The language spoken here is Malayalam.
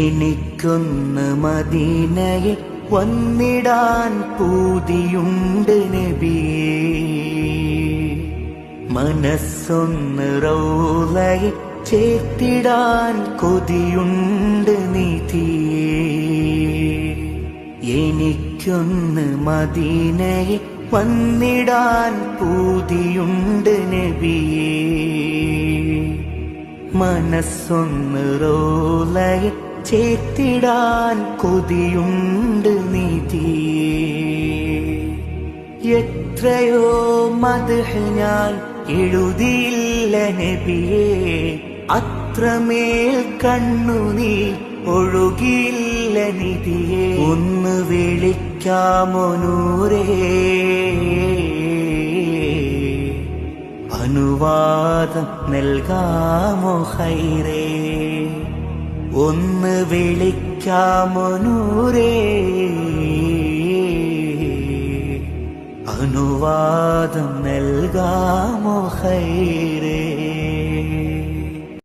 എനിക്കൊന്ന് മദീനയിൽ വന്നിടാൻ പൂതിയുണ്ട് നബിയേ, മനസ്സൊന്ന് റൗളയിൽ ചേർത്തിടാൻ കൊതിയുണ്ട് നിധിയേ. എനിക്കൊന്ന് മദീനയിൽ വന്നിടാൻ പൂതിയുണ്ട് നബിയേ, മനസ്സൊന്ന് റൗളയിൽ ചേർത്തിടാൻ കൊതിയുണ്ട് നിധിയേ. എത്രയോ മദ്ഹ് ഞാൻ എഴുതിയില്ല നബിയേ, അത്രമേൽ കണ്ണുനീർ ഒഴുകിയില്ല നിധിയേ. ഒന്ന് വിളിക്കാമോ നൂരേ, അനുവാദം നൽകാമോ ഖൈറേ. ഒന്ന് വിളിക്കാമോ നൂരേ, അനുവാദം നൽകാമോ ഖൈറേ.